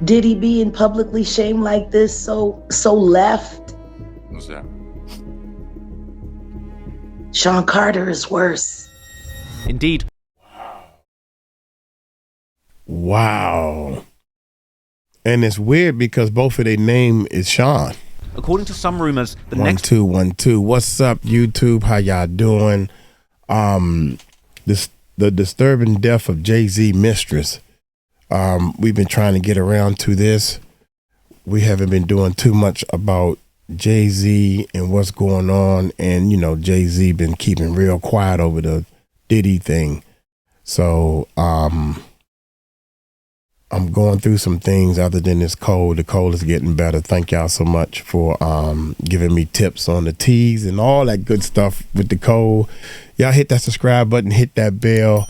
Diddy being publicly shamed like this so left? What's that? Sean Carter is worse. Indeed. Wow. And it's weird because both of their name is Sean. According to some rumors, the One, next... two, 1, 2. What's up, YouTube? How y'all doing? The disturbing death of Jay-Z mistress. We've been trying to get around to this. We haven't been doing too much about Jay-Z and what's going on. And, you know, Jay-Z been keeping real quiet over the Diddy thing. So, I'm going through some things other than this cold. The cold is getting better. Thank y'all so much for giving me tips on the teas and all that good stuff with the cold. Y'all hit that subscribe button, hit that bell.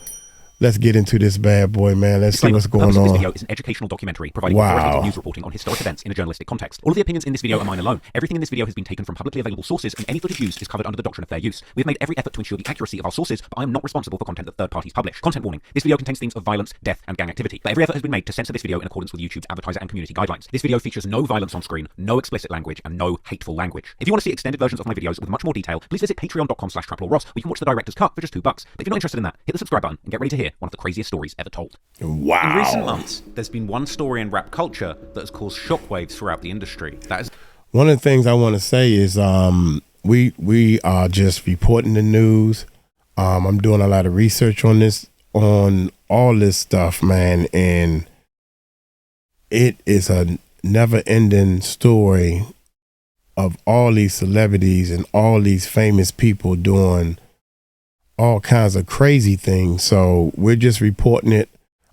Let's get into this bad boy, man. Let's see what's going on. This video is an educational documentary providing authoritative news reporting on historic events in a journalistic context. All of the opinions in this video are mine alone. Everything in this video has been taken from publicly available sources, and any footage used is covered under the doctrine of fair use. We have made every effort to ensure the accuracy of our sources, but I am not responsible for content that third parties publish. Content warning: this video contains themes of violence, death, and gang activity. But every effort has been made to censor this video in accordance with YouTube's advertiser and community guidelines. This video features no violence on screen, no explicit language, and no hateful language. If you want to see extended versions of my videos with much more detail, please visit patreon.com/TraplawRoss, where you can watch the director's cut for just $2. But if you're not interested in that, hit the subscribe button and get ready to hear one of the craziest stories ever told. Wow. In recent months, there's been one story in rap culture that has caused shockwaves throughout the industry. That is one of the things I want to say is we are just reporting the news. I'm doing a lot of research on this, on all this stuff, man, and it is a never-ending story of all these celebrities and all these famous people doing all kinds of crazy things. So we're just reporting it.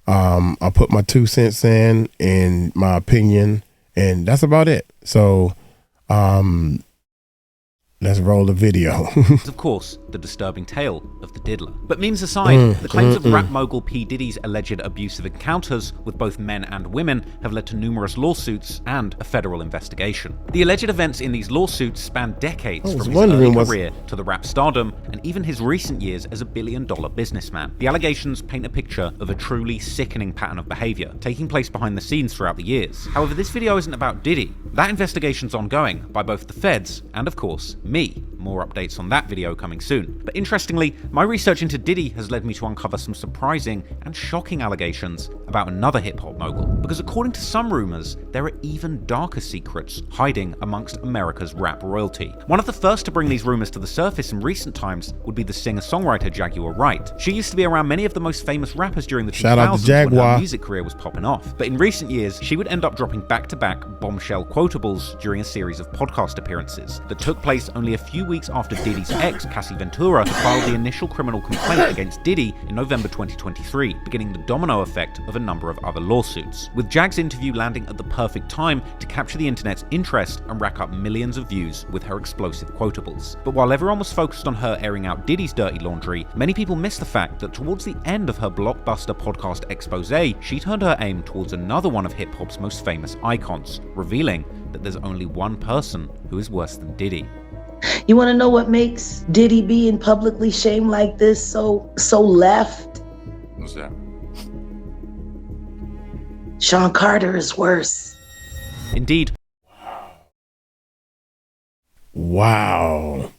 I put my 2 cents in and my opinion, and that's about it. So let's roll the video. of course, the disturbing tale of the diddler. But memes aside, the claims of rap mogul P. Diddy's alleged abusive encounters with both men and women have led to numerous lawsuits and a federal investigation. The alleged events in these lawsuits span decades from his early career to the rap stardom and even his recent years as a billion-dollar businessman. The allegations paint a picture of a truly sickening pattern of behavior taking place behind the scenes throughout the years. However, this video isn't about Diddy. That investigation's ongoing by both the feds and, of course, me. More updates on that video coming soon. But interestingly, my research into Diddy has led me to uncover some surprising and shocking allegations about another hip-hop mogul. Because according to some rumors, there are even darker secrets hiding amongst America's rap royalty. One of the first to bring these rumors to the surface in recent times would be the singer-songwriter 𝗟𝗓𝗓𝗡 Wright. She used to be around many of the most famous rappers during the 2000s when her music career was popping off. But in recent years, she would end up dropping back-to-back bombshell quotables during a series of podcast appearances that took place only a few weeks after Diddy's ex, Cassie Ventura, filed the initial criminal complaint against Diddy in November 2023, beginning the domino effect of a number of other lawsuits. With Jag's interview landing at the perfect time to capture the internet's interest and rack up millions of views with her explosive quotables. But while everyone was focused on her airing out Diddy's dirty laundry, many people missed the fact that towards the end of her blockbuster podcast expose, she turned her aim towards another one of hip-hop's most famous icons, revealing that there's only one person who is worse than Diddy. You want to know what makes Diddy being publicly shamed like this so left? What's that? Sean Carter is worse. Indeed. Wow.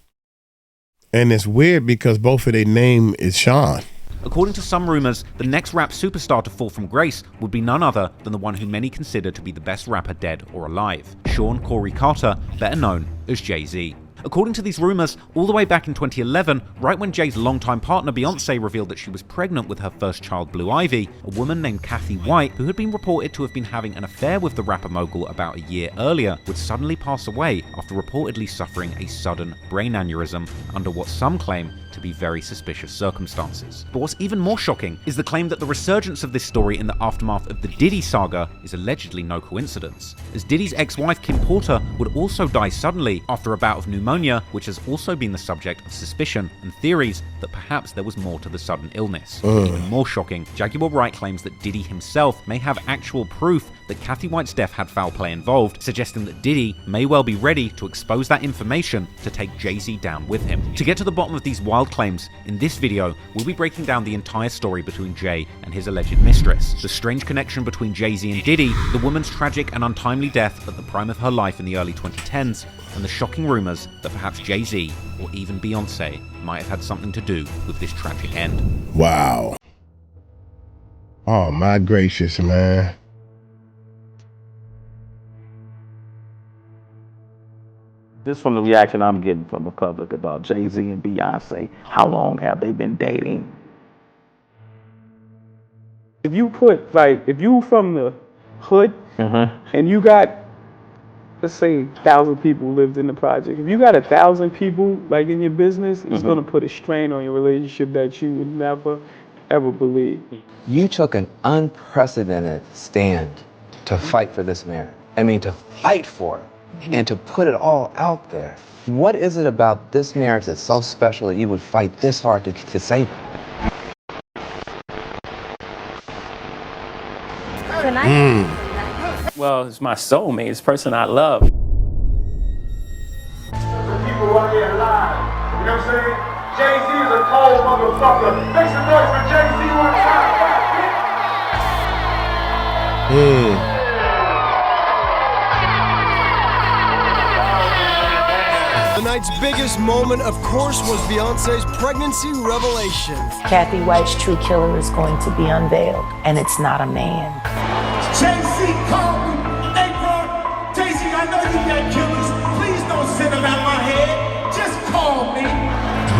And it's weird because both of their name is Sean. According to some rumors, the next rap superstar to fall from grace would be none other than the one who many consider to be the best rapper dead or alive, Sean Corey Carter, better known as Jay-Z. According to these rumors, all the way back in 2011, right when Jay's longtime partner Beyonce revealed that she was pregnant with her first child Blue Ivy, a woman named Kathy White, who had been reported to have been having an affair with the rapper mogul about a year earlier, would suddenly pass away after reportedly suffering a sudden brain aneurysm under what some claim to be very suspicious circumstances. But what's even more shocking is the claim that the resurgence of this story in the aftermath of the Diddy saga is allegedly no coincidence, as Diddy's ex-wife Kim Porter would also die suddenly after a bout of pneumonia pneumonia, which has also been the subject of suspicion and theories that perhaps there was more to the sudden illness. Even more shocking, Jaguar Wright claims that Diddy himself may have actual proof that Kathy White's death had foul play involved, suggesting that Diddy may well be ready to expose that information to take Jay-Z down with him. To get to the bottom of these wild claims, in this video, we'll be breaking down the entire story between Jay and his alleged mistress, the strange connection between Jay-Z and Diddy, the woman's tragic and untimely death at the prime of her life in the early 2010s, and the shocking rumors that perhaps Jay-Z or even Beyonce might have had something to do with this tragic end. Wow. Oh my gracious, man. This from the reaction I'm getting from the public about Jay-Z and Beyonce. How long have they been dating? If you put, like, if you from the hood and you got, let's say, 1,000 people lived in the project. If you got 1,000 people, like, in your business, it's going to put a strain on your relationship that you would never, ever believe. You took an unprecedented stand to fight for this marriage. I mean, to fight for it. And to put it all out there. What is it about this marriage that's so special that you would fight this hard to save it? Well, it's my soulmate. It's the person I love. The people out here alive. You know what I'm saying? Jay-Z is a cold motherfucker. Make some noise for Jay-Z one time. Tonight's biggest moment, of course, was Beyonce's pregnancy revelation. Kathy White's true killer is going to be unveiled, and it's not a man. Jay-Z called me. Hey, bro, Jay-Z, I know you got killers. Please don't send them out my head. Just call me.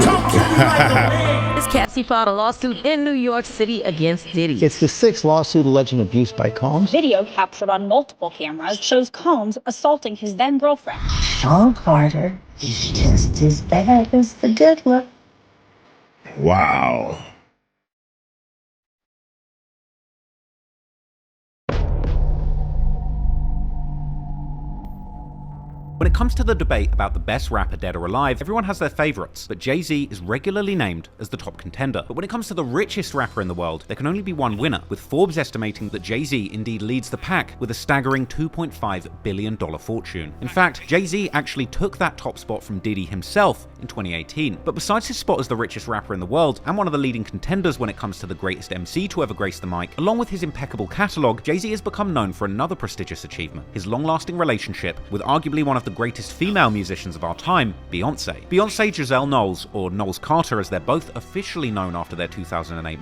Talk to me like a man. Cassie filed a lawsuit in New York City against Diddy. It's the 6th lawsuit alleging abuse by Combs. Video captured on multiple cameras shows Combs assaulting his then-girlfriend. Sean Carter is just as bad as the diddler. Wow. When it comes to the debate about the best rapper dead or alive, everyone has their favorites, but Jay-Z is regularly named as the top contender. But when it comes to the richest rapper in the world, there can only be one winner, with Forbes estimating that Jay-Z indeed leads the pack with a staggering $2.5 billion fortune. In fact, Jay-Z actually took that top spot from Diddy himself in 2018. But besides his spot as the richest rapper in the world, and one of the leading contenders when it comes to the greatest MC to ever grace the mic, along with his impeccable catalog, Jay-Z has become known for another prestigious achievement, his long-lasting relationship with arguably one of the greatest female musicians of our time, Beyonce. Beyonce Giselle Knowles, or Knowles Carter as they're both officially known after their 2008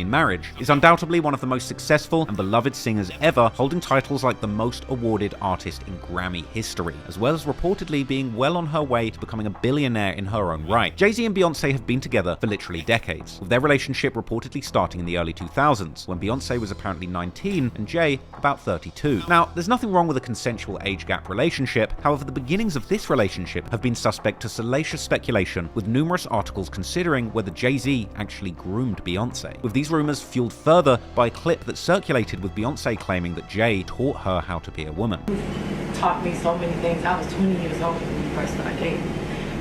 marriage, is undoubtedly one of the most successful and beloved singers ever, holding titles like the most awarded artist in Grammy history, as well as reportedly being well on her way to becoming a billionaire in her own right. Jay-Z and Beyonce have been together for literally decades, with their relationship reportedly starting in the early 2000s, when Beyonce was apparently 19 and Jay about 32. Now, there's nothing wrong with a consensual age gap relationship, however the beginnings of this relationship have been suspect to salacious speculation, with numerous articles considering whether Jay-Z actually groomed Beyonce, with these rumors fueled further by a clip that circulated with Beyonce claiming that Jay taught her how to be a woman. You taught me so many things. I was 20 years old when we first started dating.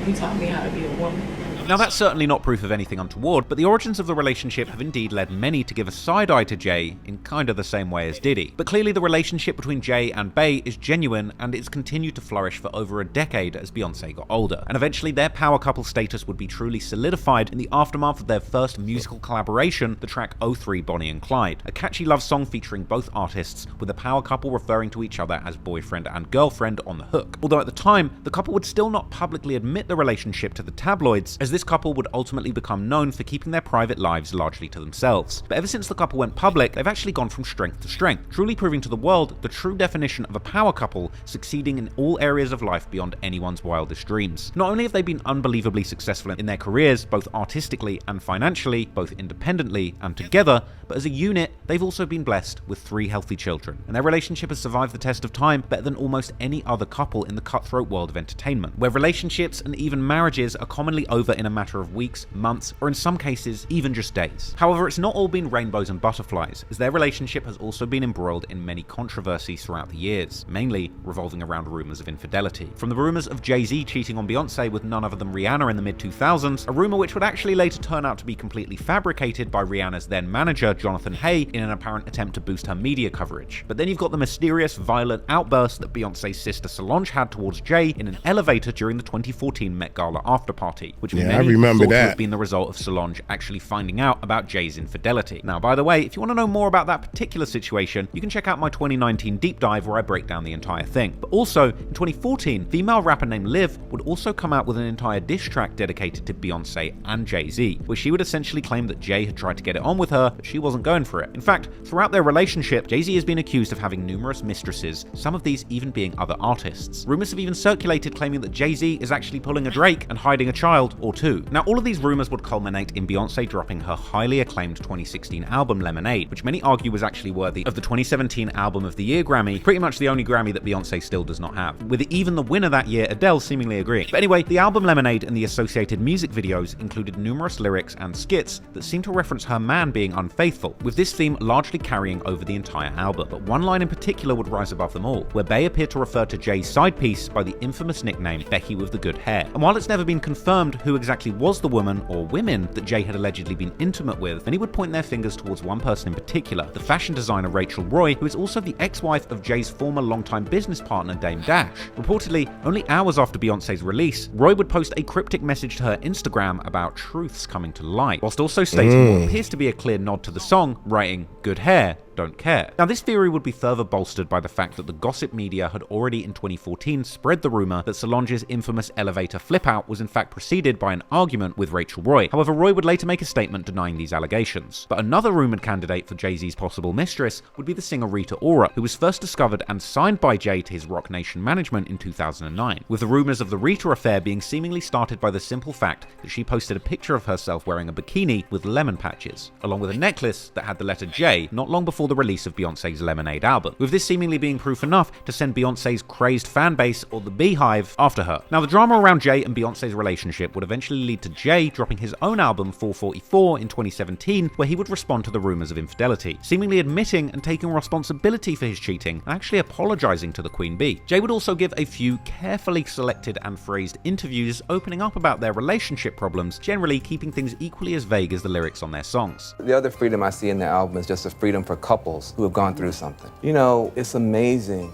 You taught me how to be a woman. Now that's certainly not proof of anything untoward, but the origins of the relationship have indeed led many to give a side-eye to Jay in kind of the same way as Diddy. But clearly the relationship between Jay and Bey is genuine, and it's continued to flourish for over a decade as Beyonce got older. And eventually their power couple status would be truly solidified in the aftermath of their first musical collaboration, the track 03 Bonnie and Clyde, a catchy love song featuring both artists, with the power couple referring to each other as boyfriend and girlfriend on the hook. Although at the time, the couple would still not publicly admit the relationship to the tabloids, as this couple would ultimately become known for keeping their private lives largely to themselves. But ever since the couple went public, they've actually gone from strength to strength, truly proving to the world the true definition of a power couple succeeding in all areas of life beyond anyone's wildest dreams. Not only have they been unbelievably successful in their careers, both artistically and financially, both independently and together, but as a unit, they've also been blessed with 3 healthy children, and their relationship has survived the test of time better than almost any other couple in the cutthroat world of entertainment, where relationships and even marriages are commonly over in in a matter of weeks, months, or in some cases, even just days. However, it's not all been rainbows and butterflies, as their relationship has also been embroiled in many controversies throughout the years, mainly revolving around rumors of infidelity. From the rumors of Jay-Z cheating on Beyonce with none other than Rihanna in the mid-2000s, a rumor which would actually later turn out to be completely fabricated by Rihanna's then manager, Jonathan Hay, in an apparent attempt to boost her media coverage. But then you've got the mysterious, violent outburst that Beyonce's sister Solange had towards Jay in an elevator during the 2014 Met Gala after party, which many thought to have been the result of Solange actually finding out about Jay's infidelity. Now, by the way, if you want to know more about that particular situation, you can check out my 2019 deep dive where I break down the entire thing. But also, in 2014, female rapper named Liv would also come out with an entire diss track dedicated to Beyonce and Jay-Z, where she would essentially claim that Jay had tried to get it on with her, but she wasn't going for it. In fact, throughout their relationship, Jay-Z has been accused of having numerous mistresses, some of these even being other artists. Rumors have even circulated claiming that Jay-Z is actually pulling a Drake and hiding a child or two. Now, all of these rumors would culminate in Beyonce dropping her highly acclaimed 2016 album Lemonade, which many argue was actually worthy of the 2017 Album of the Year Grammy, pretty much the only Grammy that Beyonce still does not have, with even the winner that year, Adele, seemingly agreeing. But anyway, the album Lemonade and the associated music videos included numerous lyrics and skits that seem to reference her man being unfaithful, with this theme largely carrying over the entire album. But one line in particular would rise above them all, where Bey appeared to refer to Jay's side piece by the infamous nickname Becky with the good hair. And while it's never been confirmed who exactly was the woman or women that Jay had allegedly been intimate with, many would point their fingers towards one person in particular, the fashion designer Rachel Roy, who is also the ex-wife of Jay's former longtime business partner Dame Dash. Reportedly, only hours after Beyonce's release, Roy would post a cryptic message to her Instagram about truths coming to light, whilst also stating what appears to be a clear nod to the song, writing, "Good hair, don't care." Now, this theory would be further bolstered by the fact that the gossip media had already in 2014 spread the rumor that Solange's infamous elevator flip-out was in fact preceded by an argument with Rachel Roy. However, Roy would later make a statement denying these allegations. But another rumored candidate for Jay-Z's possible mistress would be the singer Rita Ora, who was first discovered and signed by Jay to his Roc Nation management in 2009, with the rumors of the Rita affair being seemingly started by the simple fact that she posted a picture of herself wearing a bikini with lemon patches, along with a necklace that had the letter J, not long before the release of Beyonce's Lemonade album, with this seemingly being proof enough to send Beyonce's crazed fan base, or the Beehive, after her. Now, the drama around Jay and Beyonce's relationship would eventually lead to Jay dropping his own album 444 in 2017, where he would respond to the rumors of infidelity, seemingly admitting and taking responsibility for his cheating and actually apologizing to the Queen Bee. Jay would also give a few carefully selected and phrased interviews opening up about their relationship problems, generally keeping things equally as vague as the lyrics on their songs. The other freedom I see in the album is just a freedom for couples who have gone through something. You know, it's amazing.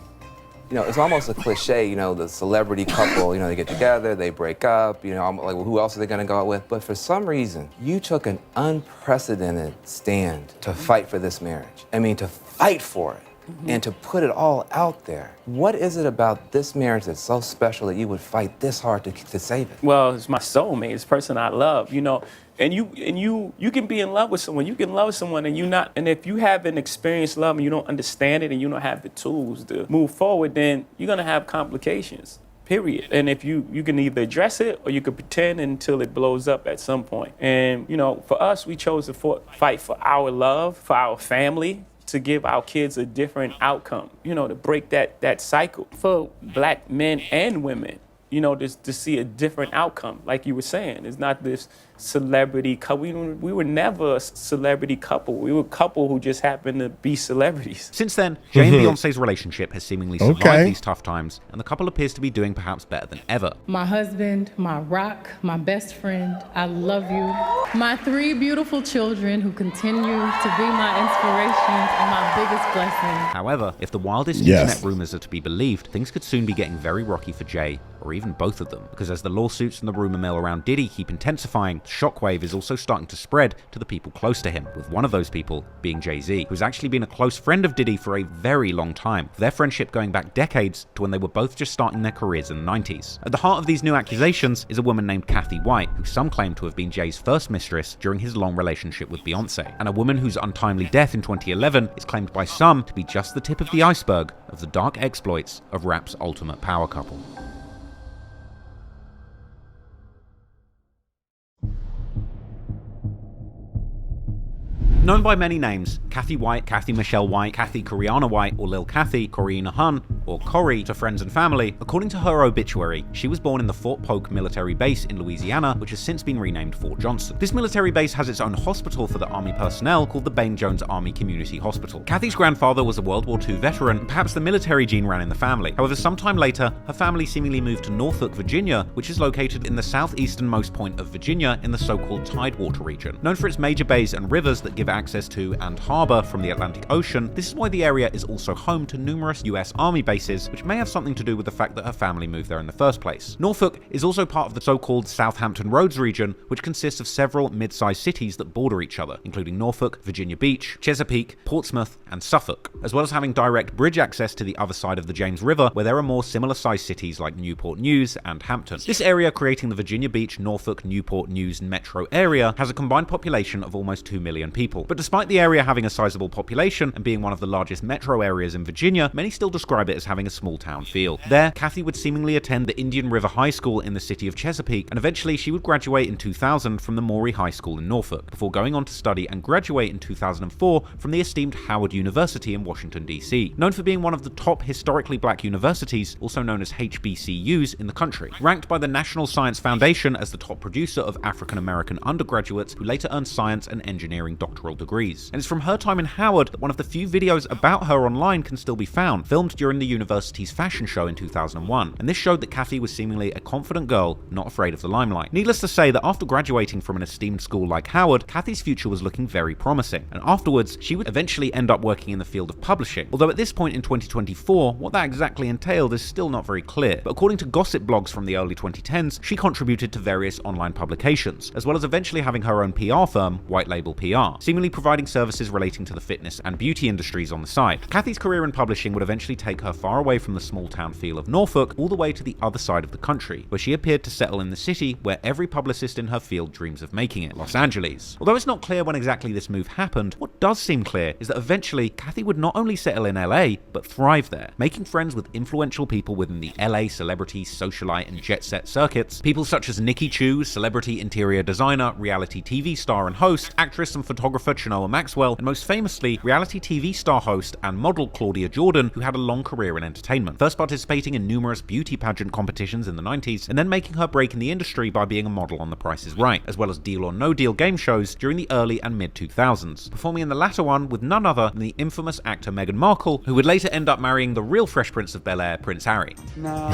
You know, it's almost a cliche, you know, the celebrity couple, you know, they get together, they break up, you know, I'm like, well, who else are they gonna go out with? But for some reason, you took an unprecedented stand to fight for this marriage. I mean, to fight for it. And to put it all out there. What is it about this marriage that's so special that you would fight this hard to save it? Well, it's my soulmate, it's the person I love, you know. And you can be in love with someone. You can love someone and if you haven't experienced love and you don't understand it and you don't have the tools to move forward, then you're gonna have complications. Period. And if you can either address it or you can pretend until it blows up at some point. And you know, for us, we chose to fight for our love, for our family, to give our kids a different outcome, you know, to break that cycle for black men and women, you know, to see a different outcome. Like you were saying, it's not this celebrity couple. We were never a celebrity couple. We were a couple who just happened to be celebrities. Since then, Jay and Beyonce's relationship has seemingly survived these tough times, and the couple appears to be doing perhaps better than ever. My husband, my rock, my best friend, I love you. My 3 beautiful children who continue to be my inspiration and my biggest blessing. However, if the wildest internet rumors are to be believed, things could soon be getting very rocky for Jay, or even both of them, because as the lawsuits and the rumor mill around Diddy keep intensifying, the shockwave is also starting to spread to the people close to him, with one of those people being Jay-Z, who's actually been a close friend of Diddy for a very long time, their friendship going back decades to when they were both just starting their careers in the 90s. At the heart of these new accusations is a woman named 𝗟𝗢𝗡𝗞𝗦, who some claim to have been Jay's first mistress during his long relationship with Beyonce, and a woman whose untimely death in 2011 is claimed by some to be just the tip of the iceberg of the dark exploits of rap's ultimate power couple. Known by many names, Kathy White, Kathy Michelle White, Kathy Coriana White, or Lil Kathy, Corrina Hunn, or Corrie, to friends and family, according to her obituary, she was born in the Fort Polk military base in Louisiana, which has since been renamed Fort Johnson. This military base has its own hospital for the Army personnel called the Bain Jones Army Community Hospital. Kathy's grandfather was a World War II veteran, and perhaps the military gene ran in the family. However, sometime later, her family seemingly moved to Norfolk, Virginia, which is located in the southeasternmost point of Virginia in the so-called Tidewater region. Known for its major bays and rivers that give access to and harbor from the Atlantic Ocean, this is why the area is also home to numerous US Army bases, which may have something to do with the fact that her family moved there in the first place. Norfolk is also part of the so-called Southampton Roads region, which consists of several mid-sized cities that border each other, including Norfolk, Virginia Beach, Chesapeake, Portsmouth, and Suffolk, as well as having direct bridge access to the other side of the James River, where there are more similar-sized cities like Newport News and Hampton. This area, creating the Virginia Beach, Norfolk, Newport News metro area, has a combined population of almost 2 million people. But despite the area having a sizable population and being one of the largest metro areas in Virginia, many still describe it as having a small-town feel. There, Kathy would seemingly attend the Indian River High School in the city of Chesapeake, and eventually she would graduate in 2000 from the Maury High School in Norfolk, before going on to study and graduate in 2004 from the esteemed Howard University in Washington, D.C. Known for being one of the top historically black universities, also known as HBCUs, in the country. Ranked by the National Science Foundation as the top producer of African-American undergraduates who later earned science and engineering doctoral degrees. And it's from her time in Howard that one of the few videos about her online can still be found, filmed during the university's fashion show in 2001. And this showed that Kathy was seemingly a confident girl, not afraid of the limelight. Needless to say that after graduating from an esteemed school like Howard, Kathy's future was looking very promising. And afterwards, she would eventually end up working in the field of publishing. Although at this point in 2024, what that exactly entailed is still not very clear. But according to gossip blogs from the early 2010s, she contributed to various online publications, as well as eventually having her own PR firm, White Label PR, seemingly providing services relating to the fitness and beauty industries on the side. Kathy's career in publishing would eventually take her far away from the small-town feel of Norfolk, all the way to the other side of the country, where she appeared to settle in the city where every publicist in her field dreams of making it, Los Angeles. Although it's not clear when exactly this move happened, what does seem clear is that eventually Kathy would not only settle in LA, but thrive there, making friends with influential people within the LA celebrity, socialite, and jet set circuits. People such as Nikki Chu, celebrity interior designer, reality TV star and host, actress and photographer Chenoa Maxwell, and most famously, reality TV star host and model Claudia Jordan, who had a long career in entertainment, first participating in numerous beauty pageant competitions in the 90s, and then making her break in the industry by being a model on The Price is Right, as well as Deal or No Deal game shows during the early and mid-2000s, performing in the latter one with none other than the infamous actor Meghan Markle, who would later end up marrying the real Fresh Prince of Bel-Air, Prince Harry. Now,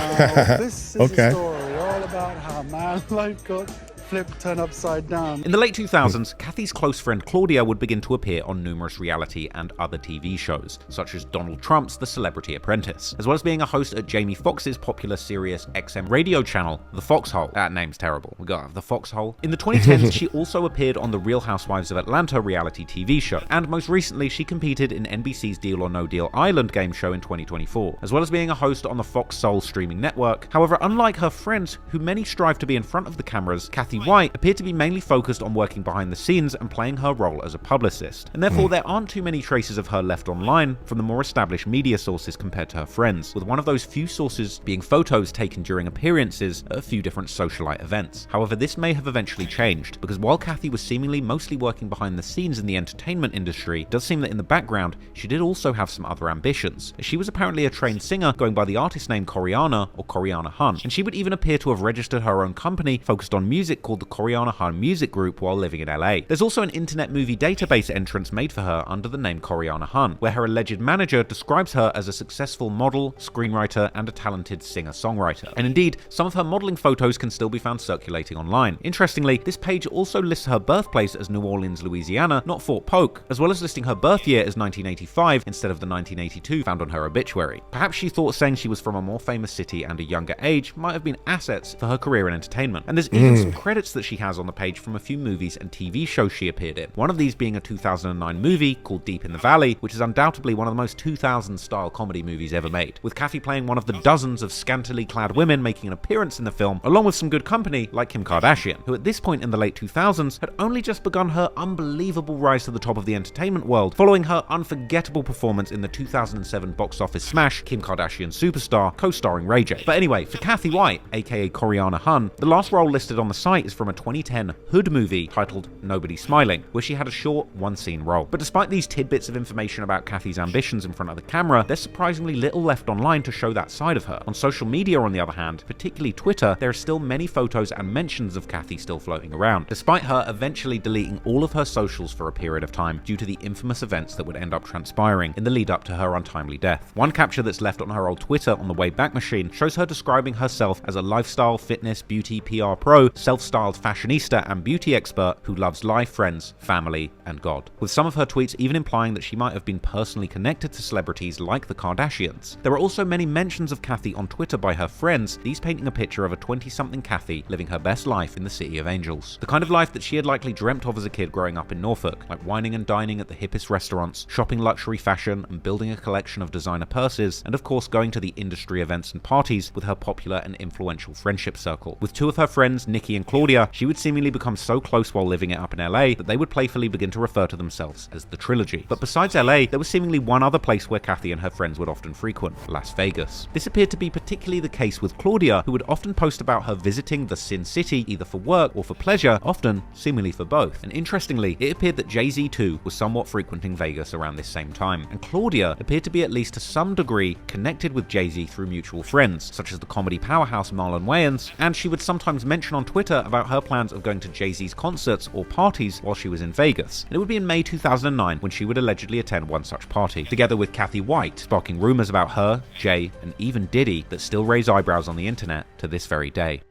this is a story all about how a man like God flipped, turned upside down. In the late 2000s, Kathy's close friend Claudia would begin to appear on numerous reality and other TV shows, such as Donald Trump's The Celebrity Apprentice, as well as being a host at Jamie Foxx's popular Sirius XM radio channel, The Foxhole. That name's terrible. We got The Foxhole. In the 2010s, she also appeared on the Real Housewives of Atlanta reality TV show, and most recently, she competed in NBC's Deal or No Deal Island game show in 2024, as well as being a host on the Fox Soul streaming network. However, unlike her friends, who many strive to be in front of the cameras, Kathy White appeared to be mainly focused on working behind the scenes and playing her role as a publicist, and therefore there aren't too many traces of her left online from the more established media sources compared to her friends, with one of those few sources being photos taken during appearances at a few different socialite events. However, this may have eventually changed, because while Kathy was seemingly mostly working behind the scenes in the entertainment industry, it does seem that in the background she did also have some other ambitions, as she was apparently a trained singer going by the artist name Coriana or Coriana Hun, and she would even appear to have registered her own company focused on music called the Coriana Hun Music Group while living in LA. There's also an internet movie database entrance made for her under the name Coriana Hun, where her alleged manager describes her as a successful model, screenwriter, and a talented singer-songwriter. And indeed, some of her modeling photos can still be found circulating online. Interestingly, this page also lists her birthplace as New Orleans, Louisiana, not Fort Polk, as well as listing her birth year as 1985 instead of the 1982 found on her obituary. Perhaps she thought saying she was from a more famous city and a younger age might have been assets for her career in entertainment. And there's even some credits that she has on the page from a few movies and TV shows she appeared in. One of these being a 2009 movie called Deep in the Valley, which is undoubtedly one of the most 2000s style comedy movies ever made, with Kathy playing one of the dozens of scantily clad women making an appearance in the film, along with some good company like Kim Kardashian, who at this point in the late 2000s had only just begun her unbelievable rise to the top of the entertainment world, following her unforgettable performance in the 2007 box office smash Kim Kardashian Superstar, co-starring Ray J. But anyway, for Kathy White, aka Coriana Hun, the last role listed on the site fight is from a 2010 Hood movie titled Nobody Smiling, where she had a short, one-scene role. But despite these tidbits of information about Kathy's ambitions in front of the camera, there's surprisingly little left online to show that side of her. On social media, on the other hand, particularly Twitter, there are still many photos and mentions of Kathy still floating around, despite her eventually deleting all of her socials for a period of time due to the infamous events that would end up transpiring in the lead up to her untimely death. One capture that's left on her old Twitter on the Wayback Machine shows her describing herself as a lifestyle, fitness, beauty, PR pro, self-styled fashionista and beauty expert who loves life, friends, family, and God. With some of her tweets even implying that she might have been personally connected to celebrities like the Kardashians. There are also many mentions of Kathy on Twitter by her friends, these painting a picture of a 20-something Kathy living her best life in the City of Angels. The kind of life that she had likely dreamt of as a kid growing up in Norfolk, like wining and dining at the hippest restaurants, shopping luxury fashion and building a collection of designer purses, and of course going to the industry events and parties with her popular and influential friendship circle. With two of her friends, Nikki and Claudia, she would seemingly become so close while living it up in LA that they would playfully begin to refer to themselves as the Trilogy. But besides LA, there was seemingly one other place where Kathy and her friends would often frequent, Las Vegas. This appeared to be particularly the case with Claudia, who would often post about her visiting the Sin City either for work or for pleasure, often seemingly for both. And interestingly, it appeared that Jay-Z too was somewhat frequenting Vegas around this same time, and Claudia appeared to be at least to some degree connected with Jay-Z through mutual friends, such as the comedy powerhouse Marlon Wayans, and she would sometimes mention on Twitter about her plans of going to Jay-Z's concerts or parties while she was in Vegas. And it would be in May 2009 when she would allegedly attend one such party, together with Kathy White, sparking rumors about her, Jay, and even Diddy that still raise eyebrows on the internet to this very day.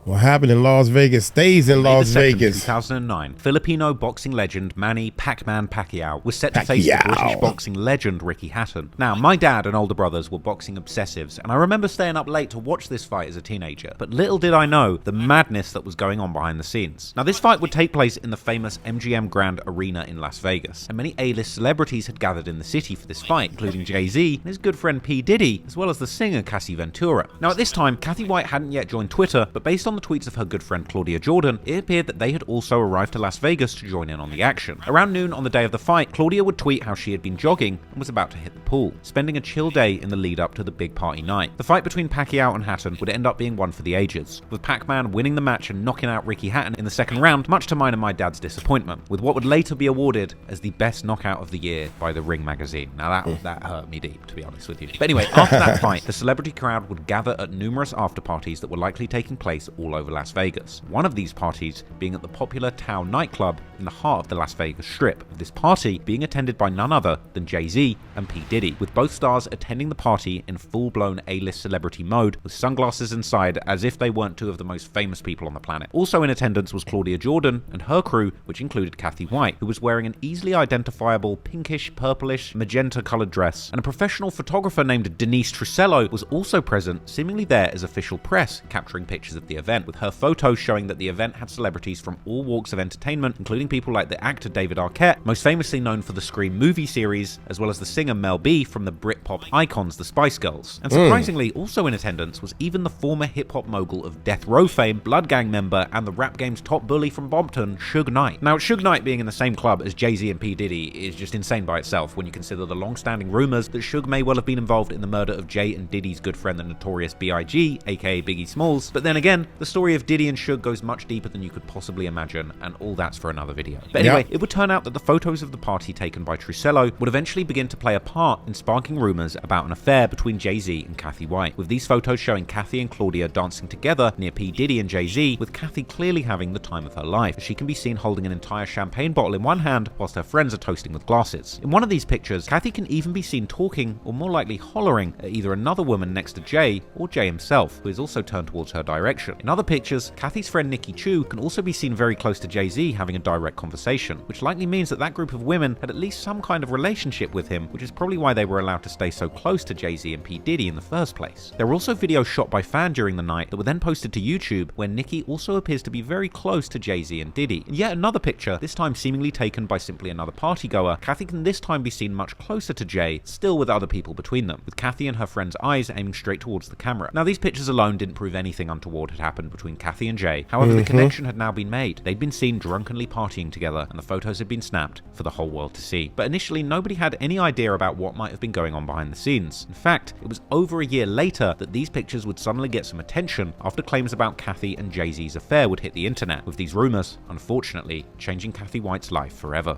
What happened in Las Vegas stays in Las Vegas. 2009, Filipino boxing legend Manny "Pac-Man" Pacquiao was set to face the British boxing legend Ricky Hatton. Now, my dad and older brothers were boxing obsessives, and I remember staying up late to watch this fight as a teenager. But little did I know the madness that was going on behind the scenes. Now, this fight would take place in the famous MGM Grand Arena in Las Vegas, and many A-list celebrities had gathered in the city for this fight, including Jay-Z and his good friend P. Diddy, as well as the singer Cassie Ventura. Now, at this time, Kathy White hadn't yet joined Twitter, but based on the tweets of her good friend Claudia Jordan, it appeared that they had also arrived to Las Vegas to join in on the action. Around noon on the day of the fight, Claudia would tweet how she had been jogging and was about to hit the pool, spending a chill day in the lead up to the big party night. The fight between Pacquiao and Hatton would end up being one for the ages, with Pac-Man winning the match and knocking out Ricky Hatton in the second round, much to mine and my dad's disappointment, with what would later be awarded as the best knockout of the year by the Ring magazine. Now that hurt me deep, to be honest with you. But anyway, after that fight, the celebrity crowd would gather at numerous after parties that were likely taking place all over Las Vegas. One of these parties being at the popular Tao nightclub in the heart of the Las Vegas Strip, with this party being attended by none other than Jay-Z and P. Diddy, with both stars attending the party in full-blown A-list celebrity mode with sunglasses inside as if they weren't two of the most famous people on the planet. Also in attendance was Claudia Jordan and her crew, which included Kathy White, who was wearing an easily identifiable pinkish, purplish, magenta-colored dress, and a professional photographer named Denise Trusello was also present, seemingly there as official press, capturing pictures of the event, with her photos showing that the event had celebrities from all walks of entertainment, including people like the actor David Arquette, most famously known for the Scream movie series, as well as the singer Mel B from the Britpop icons the Spice Girls. And surprisingly, also in attendance was even the former hip-hop mogul of Death Row fame, Blood Gang member, and the rap game's top bully from Bompton, Suge Knight. Now, Suge Knight being in the same club as Jay-Z and P. Diddy is just insane by itself when you consider the long-standing rumors that Suge may well have been involved in the murder of Jay and Diddy's good friend, the notorious B.I.G., aka Biggie Smalls. But then again, the story of Diddy and Suge goes much deeper than you could possibly imagine, and all that's for another video. But anyway, it would turn out that the photos of the party taken by Trusello would eventually begin to play a part in sparking rumors about an affair between Jay-Z and Kathy White, with these photos showing Kathy and Claudia dancing together near P. Diddy and Jay-Z, with Kathy clearly having the time of her life, as she can be seen holding an entire champagne bottle in one hand whilst her friends are toasting with glasses. In one of these pictures, Kathy can even be seen talking, or more likely hollering, at either another woman next to Jay or Jay himself, who is also turned towards her direction. In other pictures, Kathy's friend Nikki Chu can also be seen very close to Jay-Z having a direct conversation, which likely means that that group of women had at least some kind of relationship with him, which is probably why they were allowed to stay so close to Jay-Z and P. Diddy in the first place. There were also videos shot by fans during the night that were then posted to YouTube, where Nikki also appears to be very close to Jay-Z and Diddy. And yet another picture, this time seemingly taken by simply another partygoer, Kathy can this time be seen much closer to Jay, still with other people between them, with Kathy and her friend's eyes aiming straight towards the camera. Now, these pictures alone didn't prove anything untoward had happened happened between Kathy and Jay. However, the connection had now been made. They'd been seen drunkenly partying together, and the photos had been snapped for the whole world to see. But initially, nobody had any idea about what might have been going on behind the scenes. In fact, it was over a year later that these pictures would suddenly get some attention after claims about Kathy and Jay-Z's affair would hit the internet, with these rumors, unfortunately, changing Kathy White's life forever.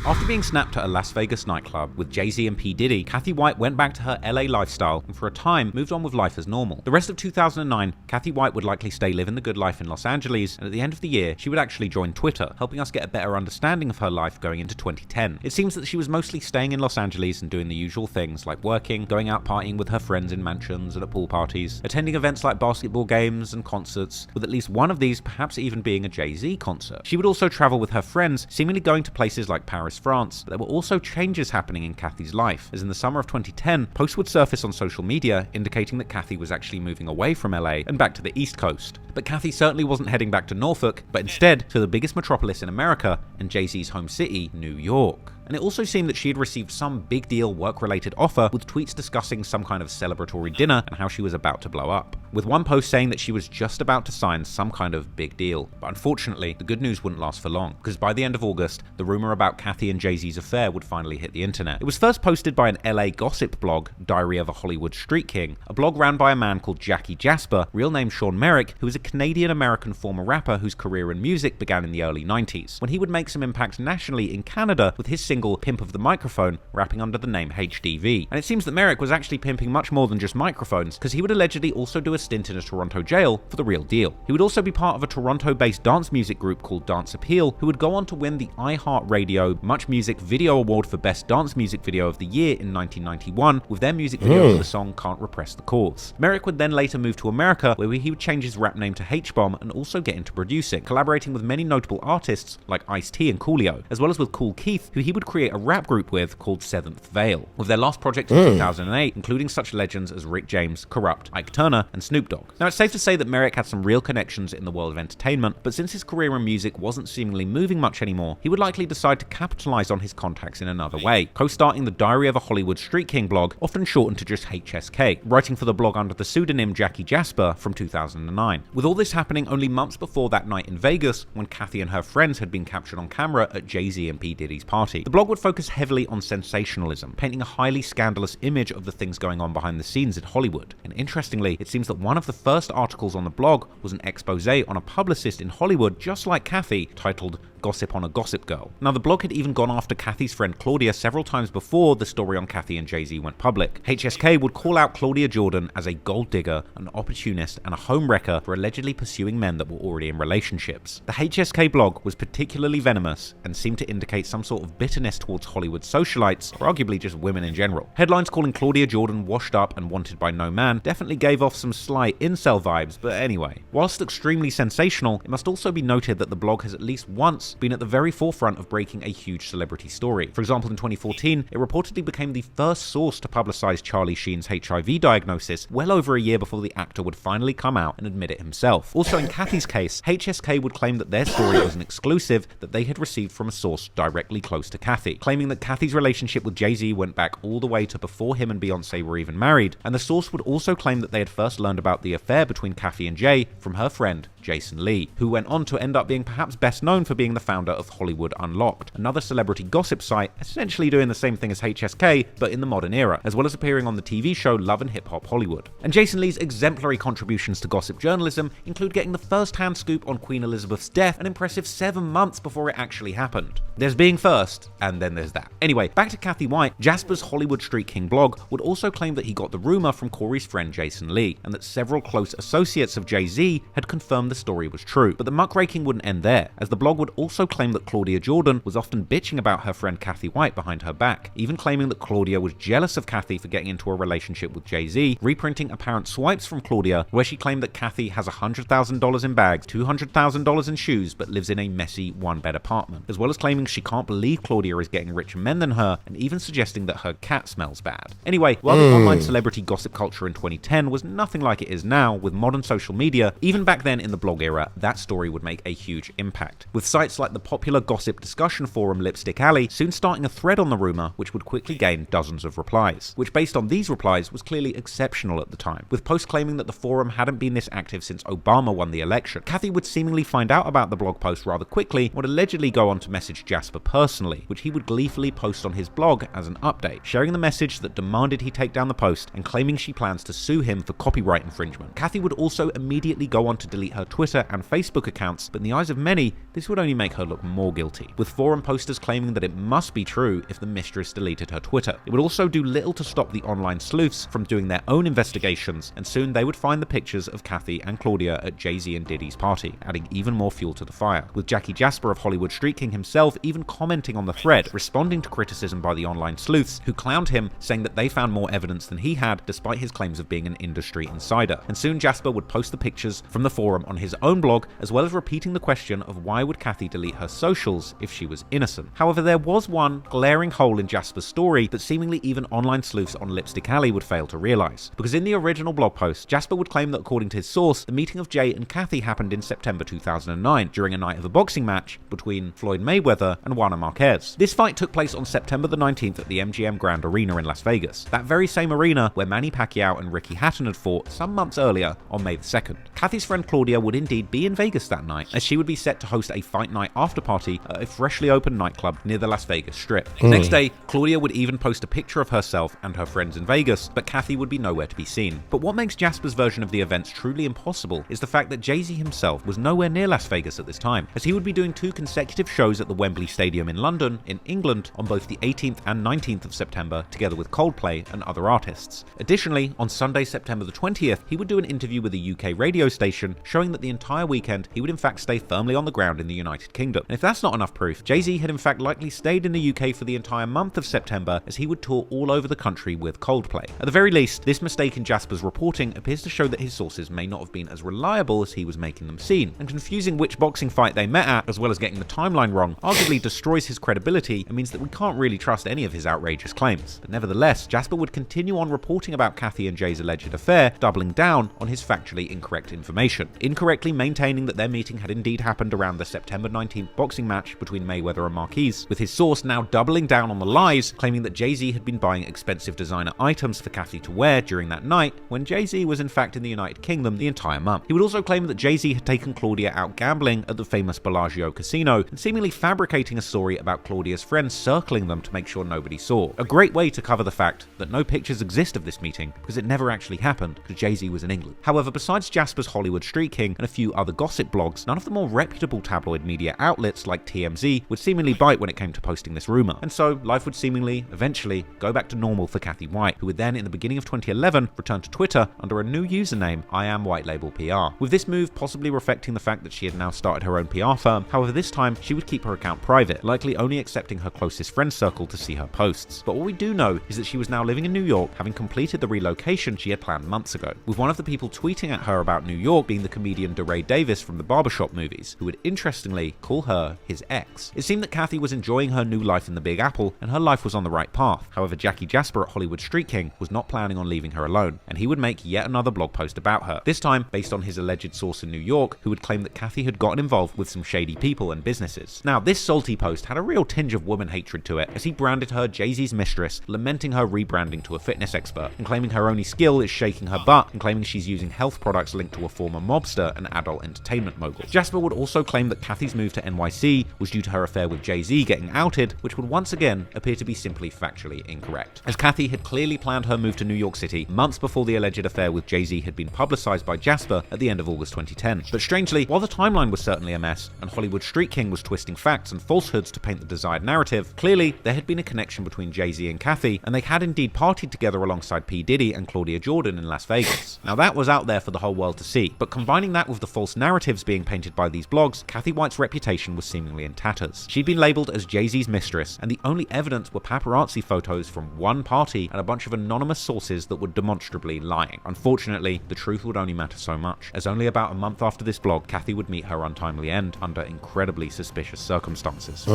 After being snapped at a Las Vegas nightclub with Jay-Z and P. Diddy, Kathy White went back to her LA lifestyle and for a time moved on with life as normal. The rest of 2009, Kathy White would likely stay living the good life in Los Angeles, and at the end of the year, she would actually join Twitter, helping us get a better understanding of her life going into 2010. It seems that she was mostly staying in Los Angeles and doing the usual things like working, going out partying with her friends in mansions and at pool parties, attending events like basketball games and concerts, with at least one of these perhaps even being a Jay-Z concert. She would also travel with her friends, seemingly going to places like Paris, France, but there were also changes happening in Kathy's life, as in the summer of 2010, posts would surface on social media indicating that Kathy was actually moving away from LA and back to the East Coast. But Kathy certainly wasn't heading back to Norfolk, but instead to the biggest metropolis in America and Jay-Z's home city, New York. And it also seemed that she had received some big deal work-related offer, with tweets discussing some kind of celebratory dinner and how she was about to blow up, with one post saying that she was just about to sign some kind of big deal. But unfortunately, the good news wouldn't last for long, because by the end of August, the rumor about Kathy and Jay-Z's affair would finally hit the internet. It was first posted by an LA gossip blog, Diary of a Hollywood Street King, a blog ran by a man called Jackie Jasper, real name 𝗟𝗜𝗡𝗞𝗦, who was a Canadian-American former rapper whose career in music began in the early 90s, when he would make some impact nationally in Canada with his single Pimp of the Microphone, rapping under the name HDV. And it seems that 𝗟𝗜𝗡𝗞𝗦 was actually pimping much more than just microphones, because he would allegedly also do a stint in a Toronto jail for the real deal. He would also be part of a Toronto-based dance music group called 𝗟𝗜𝗡𝗞𝗢𝗡, who would go on to win the iHeartRadio Much Music Video Award for Best Dance Music Video of the Year in 1991, with their music video for the song Can't Repress the Cause. 𝗟𝗏𝗡𝗞𝗦 would then later move to America, where he would change his rap name to H-Bomb and also get into producing, collaborating with many notable artists like Ice-T and Coolio, as well as with Kool Keith, who he would create a rap group with called Seventh Veil, with their last project in 2008, including such legends as Rick James, Corrupt, Ike Turner, and Snoop Dogg. Now, it's safe to say that 𝗟𝗏𝗡𝗞𝗦 had some real connections in the world of entertainment, but since his career in music wasn't seemingly moving much anymore, he would likely decide to capitalize on his contacts in another way, co-starting the Diary of a Hollywood Street King blog, often shortened to just HSK, writing for the blog under the pseudonym Jackie Jasper from 2009. With all this happening only months before that night in Vegas, when Kathy and her friends had been captured on camera at Jay-Z and P. Diddy's party. The blog would focus heavily on sensationalism, painting a highly scandalous image of the things going on behind the scenes in Hollywood. And interestingly, it seems that one of the first articles on the blog was an expose on a publicist in Hollywood just like Kathy, titled Gossip on a Gossip Girl. Now, the blog had even gone after Kathy's friend Claudia several times before the story on Kathy and Jay-Z went public. HSK would call out Claudia Jordan as a gold digger, an opportunist, and a homewrecker for allegedly pursuing men that were already in relationships. The HSK blog was particularly venomous and seemed to indicate some sort of bitterness towards Hollywood socialites, or arguably just women in general. Headlines calling Claudia Jordan washed up and wanted by no man definitely gave off some slight incel vibes, but anyway. Whilst extremely sensational, it must also be noted that the blog has at least once been at the very forefront of breaking a huge celebrity story. For example, in 2014, it reportedly became the first source to publicize Charlie Sheen's HIV diagnosis well over a year before the actor would finally come out and admit it himself. Also, in Kathy's case, HSK would claim that their story was an exclusive that they had received from a source directly close to Kathy, claiming that Kathy's relationship with Jay-Z went back all the way to before him and Beyonce were even married, and the source would also claim that they had first learned about the affair between Kathy and Jay from her friend Jason Lee, who went on to end up being perhaps best known for being the founder of Hollywood Unlocked, another celebrity gossip site essentially doing the same thing as HSK, but in the modern era, as well as appearing on the TV show Love and Hip Hop Hollywood. And Jason Lee's exemplary contributions to gossip journalism include getting the first-hand scoop on Queen Elizabeth's death an impressive 7 months before it actually happened. There's being first, and then there's that. Anyway, back to Kathy White, Jasper's Hollywood Street King blog would also claim that he got the rumor from Corey's friend Jason Lee, and that several close associates of Jay-Z had confirmed the story was true. But the muckraking wouldn't end there, as the blog would also claim that Claudia Jordan was often bitching about her friend Kathy White behind her back, even claiming that Claudia was jealous of Kathy for getting into a relationship with Jay-Z, reprinting apparent swipes from Claudia where she claimed that Kathy has $100,000 in bags, $200,000 in shoes, but lives in a messy one-bed apartment, as well as claiming she can't believe Claudia is getting richer men than her, and even suggesting that her cat smells bad. Anyway, while the online celebrity gossip culture in 2010 was nothing like it is now with modern social media, even back then in the blog era, that story would make a huge impact, with sites like the popular gossip discussion forum Lipstick Alley soon starting a thread on the rumor which would quickly gain dozens of replies, which based on these replies was clearly exceptional at the time, with posts claiming that the forum hadn't been this active since Obama won the election. Kathy would seemingly find out about the blog post rather quickly and would allegedly go on to message 𝗟𝗡𝗡 personally, which he would gleefully post on his blog as an update, sharing the message that demanded he take down the post and claiming she plans to sue him for copyright infringement. Kathy would also immediately go on to delete her Twitter and Facebook accounts, but in the eyes of many, this would only make her look more guilty, with forum posters claiming that it must be true if the mistress deleted her Twitter. It would also do little to stop the online sleuths from doing their own investigations, and soon they would find the pictures of Kathy and Claudia at Jay-Z and Diddy's party, adding even more fuel to the fire, with Jackie Jasper of Hollywood Street King himself even commenting on the thread, responding to criticism by the online sleuths, who clowned him, saying that they found more evidence than he had, despite his claims of being an industry insider. And soon Jasper would post the pictures from the forum on his own blog, as well as repeating the question of why would Kathy delete her socials if she was innocent. However, there was one glaring hole in Jasper's story that seemingly even online sleuths on Lipstick Alley would fail to realize, because in the original blog post, Jasper would claim that according to his source, the meeting of Jay and Kathy happened in September 2009 during a night of a boxing match between Floyd Mayweather and Juan Marquez. This fight took place on September the 19th at the MGM Grand Arena in Las Vegas, that very same arena where Manny Pacquiao and Ricky Hatton had fought some months earlier on May the 2nd. Kathy's friend Claudia would indeed be in Vegas that night, as she would be set to host a fight night after party at a freshly opened nightclub near the Las Vegas Strip. The next day, Claudia would even post a picture of herself and her friends in Vegas, but Kathy would be nowhere to be seen. But what makes Jasper's version of the events truly impossible is the fact that Jay-Z himself was nowhere near Las Vegas at this time, as he would be doing 2 consecutive shows at the Wembley Stadium in London, in England, on both the 18th and 19th of September, together with Coldplay and other artists. Additionally, on Sunday, September the 20th, he would do an interview with a UK radio station showing that the entire weekend he would in fact stay firmly on the ground in the United Kingdom. And if that's not enough proof, Jay-Z had in fact likely stayed in the UK for the entire month of September, as he would tour all over the country with Coldplay. At the very least, this mistake in Jasper's reporting appears to show that his sources may not have been as reliable as he was making them seem, and confusing which boxing fight they met at, as well as getting the timeline wrong, arguably destroys his credibility and means that we can't really trust any of his outrageous claims. But nevertheless, Jasper would continue on reporting about Kathy and Jay's alleged affair, doubling down on his factually incorrect information, incorrectly maintaining that their meeting had indeed happened around the September 19th boxing match between Mayweather and Marquez, with his source now doubling down on the lies, claiming that Jay-Z had been buying expensive designer items for Kathy to wear during that night, when Jay-Z was in fact in the United Kingdom the entire month. He would also claim that Jay-Z had taken Claudia out gambling at the famous Bellagio casino, and seemingly fabricating a story about Claudia's friends circling them to make sure nobody saw. A great way to cover the fact that no pictures exist of this meeting, because it never actually happened, because Jay-Z was in England. However, besides Jasper's Hollywood Street King and a few other gossip blogs, none of the more reputable tabloid media outlets like TMZ would seemingly bite when it came to posting this rumor. And so, life would seemingly, eventually, go back to normal for Kathy White, who would then, in the beginning of 2011, return to Twitter under a new username, 𝗟𝗡𝗡𝗞𝗦, with this move possibly reflecting the fact that she had now started her own PR firm. However, this time, she would keep her account private, likely only accepting her closest friend circle to see her posts. But what we do know is that she was now living in New York, having completed the relocation she had planned months ago, with one of the people tweeting at her about New York being the comedian DeRay Davis from the Barbershop movies, who would interestingly call her his ex. It seemed that Kathy was enjoying her new life in the Big Apple, and her life was on the right path. However, Jackie Jasper at Hollywood Street King was not planning on leaving her alone, and he would make yet another blog post about her, this time based on his alleged source in New York, who would claim that Kathy had gotten involved with some shady people and businesses. Now, this salty post had a real tinge of woman hatred to it, as he branded her Jay-Z's mistress, lamenting her rebranding to a fitness expert, and claiming her only skill is shaking her butt, and claiming she's using health products linked to a former mobster and adult entertainment mogul. Jasper would also claim that Kathy's move to NYC was due to her affair with Jay-Z getting outed, which would once again appear to be simply factually incorrect, as Kathy had clearly planned her move to New York City months before the alleged affair with Jay-Z had been publicized by Jasper at the end of August 2010. But strangely, while the timeline was certainly a mess, and Hollywood Street King was twisting facts and falsehoods to paint the desired narrative, clearly there had been a connection between Jay-Z and Kathy, and they had indeed partied together alongside P. Diddy and Claudia Jordan in Las Vegas. Now that was out there for the whole world to see, but combining that with the false narratives being painted by these blogs, Kathy White's reputation was seemingly in tatters. She'd been labelled as Jay-Z's mistress, and the only evidence were paparazzi photos from one party and a bunch of anonymous sources that were demonstrably lying. Unfortunately, the truth would only matter so much, as only about a month after this blog, Kathy would meet her untimely end under incredibly suspicious circumstances.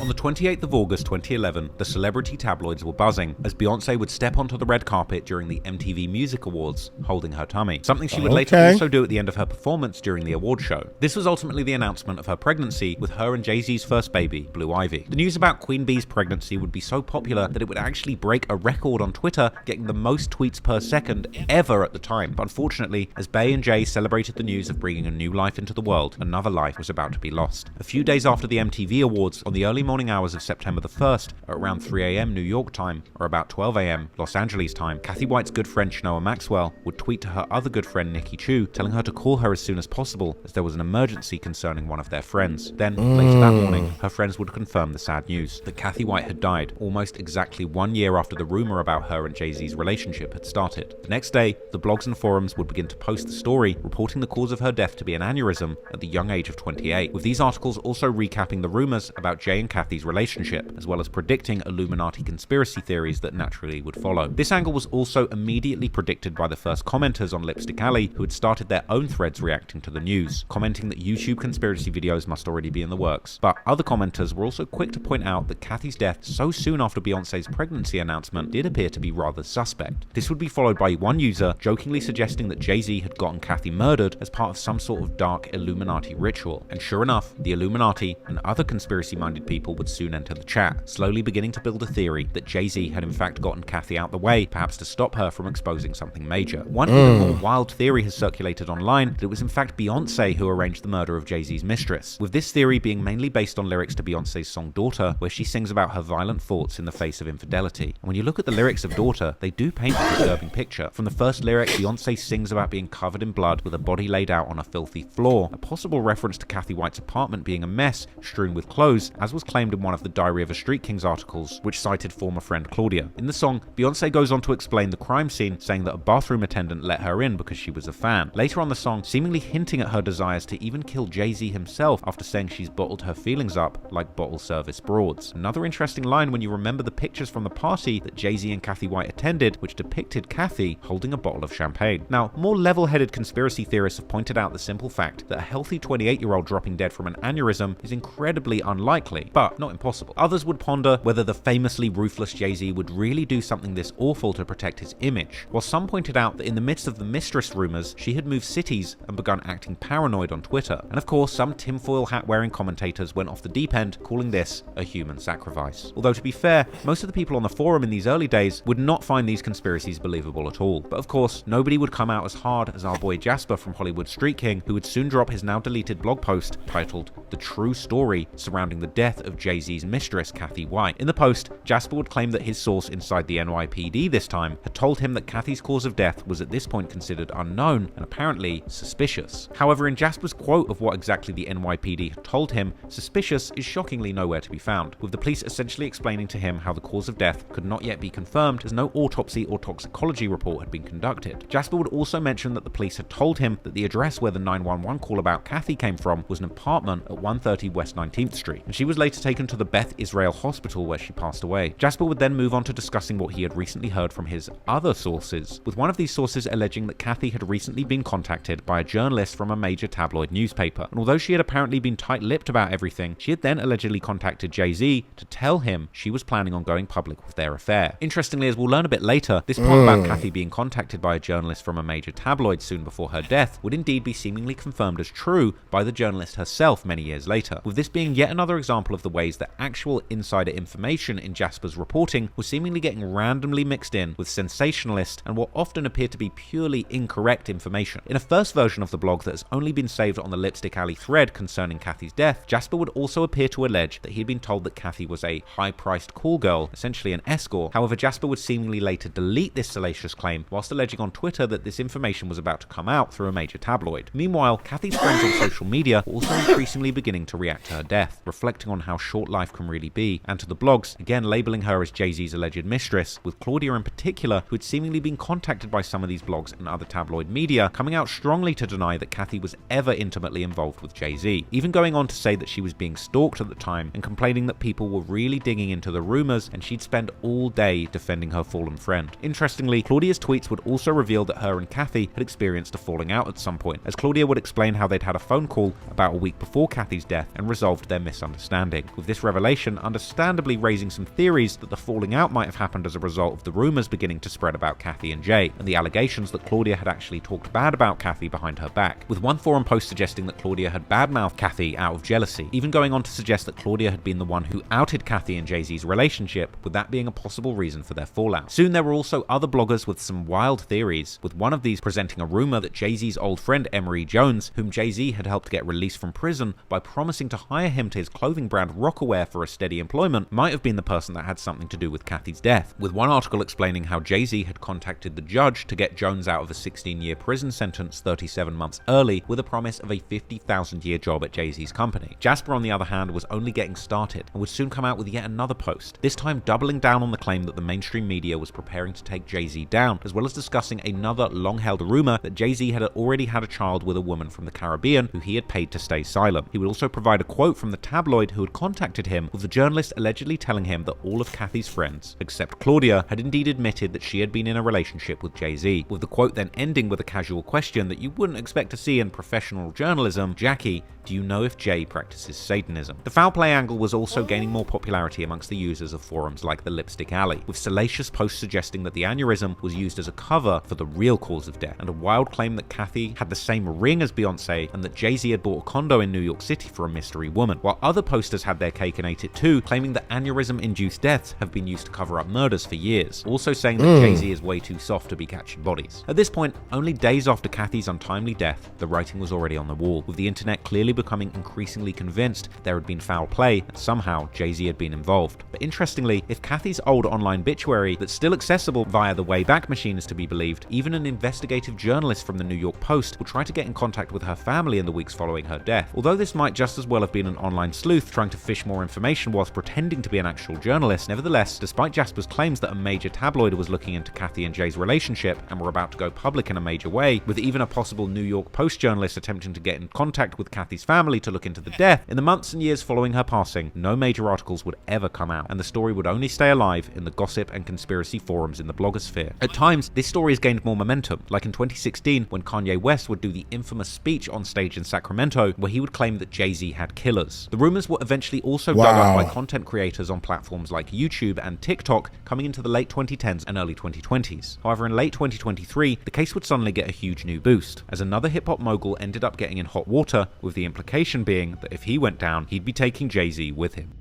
On the 28th of August 2011, the celebrity tabloids were buzzing as Beyoncé would step onto the red carpet during the MTV Music Awards, holding her tummy. Something she would later also do at the end of her performance during the award show. This was ultimately the announcement of her pregnancy with her and Jay-Z's first baby, Blue Ivy. The news about Queen B's pregnancy would be so popular that it would actually break a record on Twitter, getting the most tweets per second ever at the time. But unfortunately, as Bey and Jay celebrated the news of bringing a new life into the world, another life was about to be lost. A few days after the MTV Awards, on the early morning hours of September the 1st, at around 3 a.m. New York time, or about 12 a.m. Los Angeles time, Kathy White's good friend 𝗗𝗢𝗡𝗞𝗦 would tweet to her other good friend Nikki Chu, telling her to call her as soon as possible as there was an emergency concerning one of their friends. Then, later that morning, her friends would confirm the sad news that Kathy White had died, almost exactly 1 year after the rumor about her and Jay-Z's relationship had started. The next day, the blogs and forums would begin to post the story, reporting the cause of her death to be an aneurysm at the young age of 28, with these articles also recapping the rumors about Jay and Kathy's relationship, as well as predicting Illuminati conspiracy theories that naturally would follow. This angle was also immediately predicted by the first commenters on Lipstick Alley, who had started their own threads reacting to the news, commenting that YouTube conspiracy videos must already be in the works. But other commenters were also quick to point out that Kathy's death so soon after Beyoncé's pregnancy announcement did appear to be rather suspect. This would be followed by one user jokingly suggesting that Jay-Z had gotten Kathy murdered as part of some sort of dark Illuminati ritual. And sure enough, the Illuminati and other conspiracy-minded people would soon enter the chat, slowly beginning to build a theory that Jay-Z had in fact gotten Kathy out the way, perhaps to stop her from exposing something major. One even more wild theory has circulated online that it was in fact Beyoncé who arranged the murder of Jay-Z's mistress, with this theory being mainly based on lyrics to Beyoncé's song Daughter, where she sings about her violent thoughts in the face of infidelity. And when you look at the lyrics of Daughter, they do paint a disturbing picture. From the first lyric, Beyoncé sings about being covered in blood with a body laid out on a filthy floor, a possible reference to Kathy White's apartment being a mess strewn with clothes, as was claimed in one of the Diary of a Street Kings articles, which cited former friend Claudia. In the song, Beyoncé goes on to explain the crime scene, saying that a bathroom attendant let her in because she was a fan. Later on the song, seemingly hinting at her desires to even kill Jay-Z himself after saying she's bottled her feelings up like bottle service broads. Another interesting line when you remember the pictures from the party that Jay-Z and Kathy White attended, which depicted Kathy holding a bottle of champagne. Now, more level-headed conspiracy theorists have pointed out the simple fact that a healthy 28-year-old dropping dead from an aneurysm is incredibly unlikely, but not impossible. Others would ponder whether the famously ruthless Jay-Z would really do something this awful to protect his image, while some pointed out that in the midst of the mistress rumors, she had moved cities and begun acting paranoid on Twitter. And of course, some tinfoil hat-wearing commentators went off the deep end, calling this a human sacrifice. Although to be fair, most of the people on the forum in these early days would not find these conspiracies believable at all. But of course, nobody would come out as hard as our boy Jasper from Hollywood Street King, who would soon drop his now deleted blog post titled The True Story Surrounding the Death of Jay-Z's Mistress, Kathy White. In the post, Jasper would claim that his source inside the NYPD this time had told him that Kathy's cause of death was at this point considered unknown and apparently suspicious. However, in Jasper's quote of what exactly the NYPD had told him, suspicious is shockingly nowhere to be found, with the police essentially explaining to him how the cause of death could not yet be confirmed as no autopsy or toxicology report had been conducted. Jasper would also mention that the police had told him that the address where the 911 call about Kathy came from was an apartment at 130 West 19th Street, and she was later taken to the Beth Israel Hospital where she passed away. Jasper would then move on to discussing what he had recently heard from his other sources, with one of these sources alleging that Kathy had recently been contacted by a journalist from a major tabloid newspaper, and although she had apparently been tight-lipped about everything, she had then allegedly contacted Jay-Z to tell him she was planning on going public with their affair. Interestingly, as we'll learn a bit later, this part about Kathy being contacted by a journalist from a major tabloid soon before her death would indeed be seemingly confirmed as true by the journalist herself many years later, with this being yet another example of the ways that actual insider information in Jasper's reporting was seemingly getting randomly mixed in with sensationalist and what often appeared to be purely incorrect information. In a first version of the blog that has only been saved on the Lipstick Alley thread concerning Kathy's death, Jasper would also appear to allege that he had been told that Kathy was a high-priced call girl, essentially an escort. However, Jasper would seemingly later delete this salacious claim, whilst alleging on Twitter that this information was about to come out through a major tabloid. Meanwhile, Kathy's friends on social media were also increasingly beginning to react to her death, reflecting on how short life can really be, and to the blogs, again labeling her as Jay-Z's alleged mistress, with Claudia in particular, who had seemingly been contacted by some of these blogs and other tabloid media, coming out strongly to deny that Kathy was ever intimately involved with Jay-Z, even going on to say that she was being stalked at the time and complaining that people were really digging into the rumors and she'd spend all day defending her fallen friend. Interestingly, Claudia's tweets would also reveal that her and Kathy had experienced a falling out at some point, as Claudia would explain how they'd had a phone call about a week before Kathy's death and resolved their misunderstanding. with this revelation understandably raising some theories that the falling out might have happened as a result of the rumors beginning to spread about Kathy and Jay, and the allegations that Claudia had actually talked bad about Kathy behind her back, with one forum post suggesting that Claudia had badmouthed Kathy out of jealousy, even going on to suggest that Claudia had been the one who outed Kathy and Jay-Z's relationship, with that being a possible reason for their fallout. Soon there were also other bloggers with some wild theories, with one of these presenting a rumor that Jay-Z's old friend Emery Jones, whom Jay-Z had helped get released from prison by promising to hire him to his clothing brand Rockaware for a steady employment, might have been the person that had something to do with Kathy's death, with one article explaining how Jay-Z had contacted the judge to get Jones out of a 16-year prison sentence 37 months early with a promise of a 50,000-year job at Jay-Z's company. Jasper, on the other hand, was only getting started and would soon come out with yet another post, this time doubling down on the claim that the mainstream media was preparing to take Jay-Z down, as well as discussing another long-held rumor that Jay-Z had already had a child with a woman from the Caribbean who he had paid to stay silent. He would also provide a quote from the tabloid who had contacted him, with the journalist allegedly telling him that all of Kathy's friends, except Claudia, had indeed admitted that she had been in a relationship with Jay-Z, with the quote then ending with a casual question that you wouldn't expect to see in professional journalism: "Jackie, do you know if Jay practices Satanism?" The foul play angle was also gaining more popularity amongst the users of forums like the Lipstick Alley, with salacious posts suggesting that the aneurysm was used as a cover for the real cause of death, and a wild claim that Kathy had the same ring as Beyonce and that Jay-Z had bought a condo in New York City for a mystery woman, while other posters had their cake and ate it too, claiming that aneurysm-induced deaths have been used to cover up murders for years, also saying that Jay-Z is way too soft to be catching bodies. At this point, only days after Kathy's untimely death, the writing was already on the wall, with the internet clearly becoming increasingly convinced there had been foul play and somehow Jay-Z had been involved. But interestingly, if Kathy's old online obituary that's still accessible via the Wayback Machine is to be believed, even an investigative journalist from the New York Post will try to get in contact with her family in the weeks following her death. Although this might just as well have been an online sleuth trying to fish more information whilst pretending to be an actual journalist, nevertheless, despite Jasper's claims that a major tabloid was looking into Kathy and Jay's relationship and were about to go public in a major way, with even a possible New York Post journalist attempting to get in contact with Kathy's family to look into the death, in the months and years following her passing, no major articles would ever come out, and the story would only stay alive in the gossip and conspiracy forums in the blogosphere. At times, this story has gained more momentum, like in 2016 when Kanye West would do the infamous speech on stage in Sacramento where he would claim that Jay-Z had killers. The rumors were eventually also dug up by content creators on platforms like YouTube and TikTok coming into the late 2010s and early 2020s. However, in late 2023, the case would suddenly get a huge new boost, as another hip-hop mogul ended up getting in hot water, with the implication being that if he went down, he'd be taking Jay-Z with him.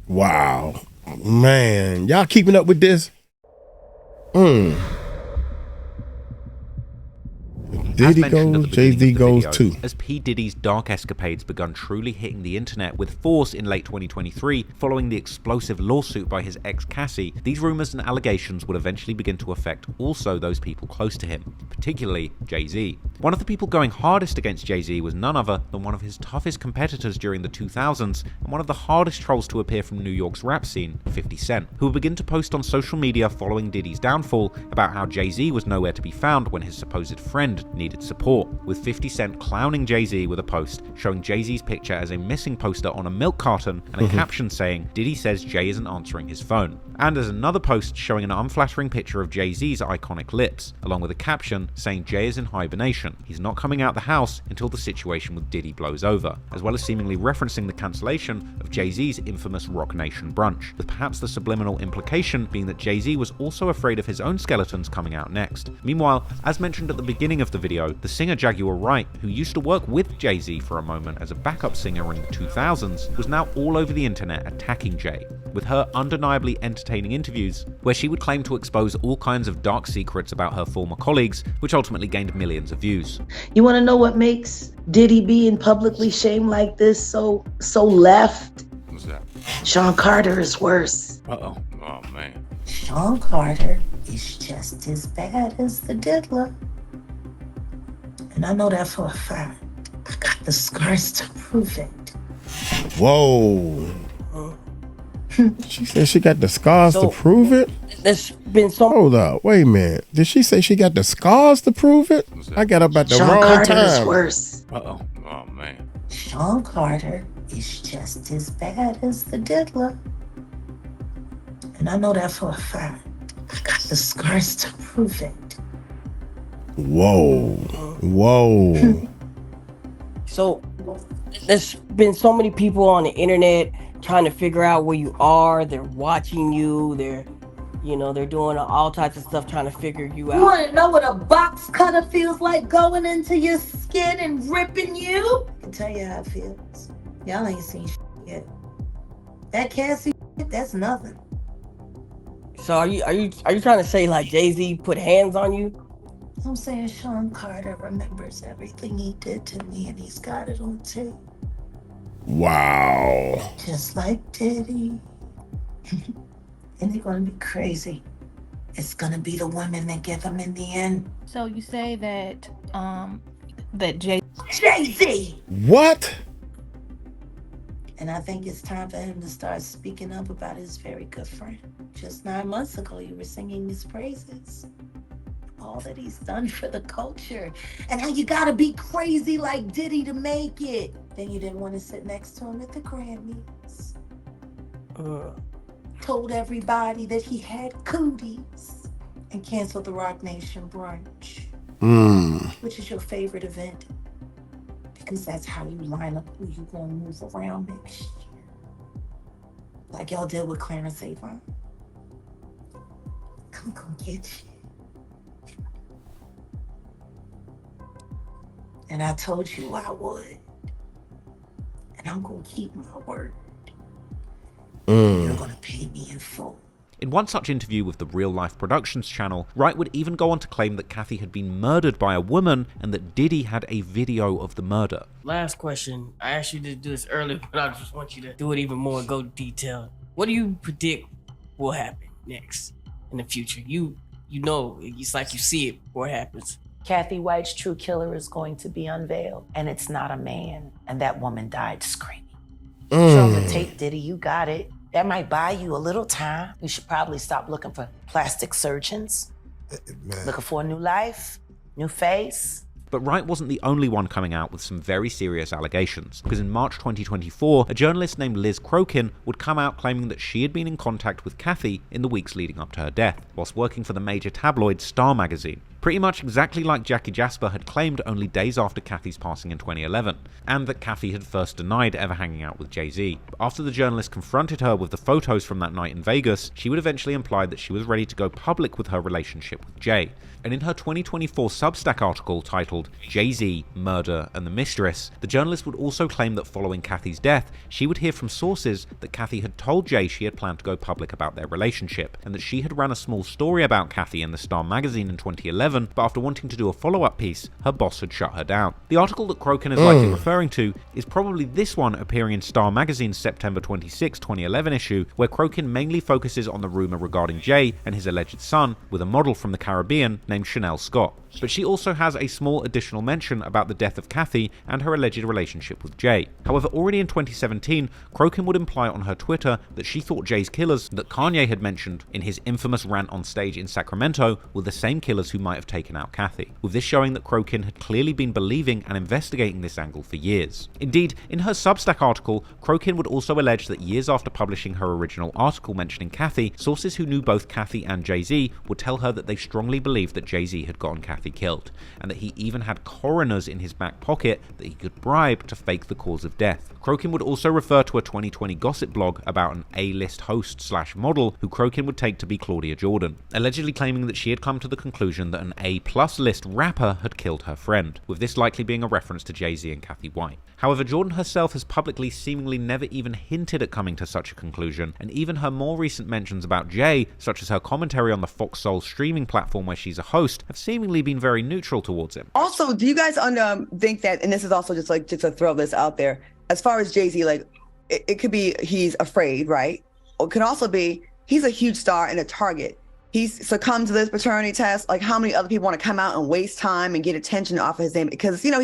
Wow. Man, y'all keeping up with this? Diddy goes, Jay-Z goes too. As P. Diddy's dark escapades begun truly hitting the internet with force in late 2023, following the explosive lawsuit by his ex Cassie, these rumors and allegations would eventually begin to affect also those people close to him, particularly Jay-Z. One of the people going hardest against Jay-Z was none other than one of his toughest competitors during the 2000s and one of the hardest trolls to appear from New York's rap scene, 50 Cent, who would begin to post on social media following Diddy's downfall about how Jay-Z was nowhere to be found when his supposed friend needed support, with 50 Cent clowning Jay-Z with a post showing Jay-Z's picture as a missing poster on a milk carton and a caption saying, "Diddy says Jay isn't answering his phone." And as another post showing an unflattering picture of Jay-Z's iconic lips, along with a caption saying Jay is in hibernation. He's not coming out the house until the situation with Diddy blows over, as well as seemingly referencing the cancellation of Jay-Z's infamous Rock Nation brunch, with perhaps the subliminal implication being that Jay-Z was also afraid of his own skeletons coming out next. Meanwhile, as mentioned at the beginning of the video, the singer Jaguar Wright, who used to work with Jay-Z for a moment as a backup singer in the 2000s, was now all over the internet attacking Jay, with her undeniably entertaining interviews where she would claim to expose all kinds of dark secrets about her former colleagues, which ultimately gained millions of views. You want to know what makes Diddy being publicly shamed like this so left? What's that? Sean Carter is worse. Uh-oh. Oh, man. Sean Carter is just as bad as the diddler. And I know that for a fact. I got the scars to prove it. Whoa. She said she got the scars to prove it? There's been so... Hold up, wait a minute. Did she say she got the scars to prove it? I got up at the Sean wrong Carter time. is worse. Uh-oh. Oh, man. Sean Carter is just as bad as the diddler. And I know that for a fact. I got the scars to prove it. Whoa. Whoa. So there's been so many people on the internet trying to figure out where you are. They're watching you. They're doing all types of stuff trying to figure you out. You want to know what a box cutter feels like going into your skin and ripping you? I can tell you how it feels. Y'all ain't seen shit yet. That Cassie shit, that's nothing. So are you trying to say like Jay-Z put hands on you? I'm saying Sean Carter remembers everything he did to me and he's got it on tape. Wow. Just like Diddy. And they're gonna be crazy. It's gonna be the women that get them in the end. So you say that that Jay-Z! What? And I think it's time for him to start speaking up about his very good friend. Just 9 months ago, you were singing his praises. All that he's done for the culture. And how you gotta be crazy like Diddy to make it. Then you didn't want to sit next to him at the Grammys. Told everybody that he had cooties. And canceled the Rock Nation brunch. Which is your favorite event. Because that's how you line up who you gonna move around next year. Like y'all did with 𝗟𝗡𝗡𝗞𝗦. I'm gonna get you. And I told you I would. And I'm gonna keep my word. You're gonna pay me in full. In one such interview with the Real Life Productions channel, Wright would even go on to claim that Kathy had been murdered by a woman and that Diddy had a video of the murder. Last question. I asked you to do this earlier, but I just want you to do it even more, go detailed. What do you predict will happen next in the future? You know, it's like you see it before it happens. Kathy White's true killer is going to be unveiled. And it's not a man. And that woman died screaming. Show the tape, Diddy, you got it. That might buy you a little time. You should probably stop looking for plastic surgeons. Looking for a new life, new face. But Wright wasn't the only one coming out with some very serious allegations, because in March 2024, a journalist named Liz Crokin would come out claiming that she had been in contact with Kathy in the weeks leading up to her death, whilst working for the major tabloid Star magazine. Pretty much exactly like Jackie Jasper had claimed only days after Kathy's passing in 2011, and that Kathy had first denied ever hanging out with Jay-Z. But after the journalist confronted her with the photos from that night in Vegas, she would eventually imply that she was ready to go public with her relationship with Jay. And in her 2024 Substack article titled Jay-Z, Murder and the Mistress, the journalist would also claim that following Kathy's death, she would hear from sources that Kathy had told Jay she had planned to go public about their relationship, and that she had ran a small story about Kathy in the Star magazine in 2011, but after wanting to do a follow-up piece, her boss had shut her down. The article that Crokin is likely referring to is probably this one appearing in Star magazine's September 26, 2011 issue, where Crokin mainly focuses on the rumor regarding Jay and his alleged son with a model from the Caribbean named Chanel Scott. But she also has a small additional mention about the death of Kathy and her alleged relationship with Jay. However, already in 2017, Crokin would imply on her Twitter that she thought Jay's killers that Kanye had mentioned in his infamous rant on stage in Sacramento were the same killers who might have taken out Kathy, with this showing that Crokin had clearly been believing and investigating this angle for years. Indeed, in her Substack article, Crokin would also allege that years after publishing her original article mentioning Kathy, sources who knew both Kathy and Jay-Z would tell her that they strongly believed that Jay-Z had gotten Kathy killed, and that he even had coroners in his back pocket that he could bribe to fake the cause of death. Crokin would also refer to a 2020 gossip blog about an A-list host/model who Crokin would take to be Claudia Jordan, allegedly claiming that she had come to the conclusion that an A+ list rapper had killed her friend, with this likely being a reference to Jay-Z and Kathy White. However, Jordan herself has publicly seemingly never even hinted at coming to such a conclusion, and even her more recent mentions about Jay, such as her commentary on the Fox Soul streaming platform where she's a host, have seemingly been very neutral towards him. Also, do you guys think that, and this is also just to throw this out there, as far as Jay-Z, like, it could be he's afraid, right? Or it could also be he's a huge star and a target. He's succumbed to this paternity test. Like, how many other people want to come out and waste time and get attention off of his name? Because, you know,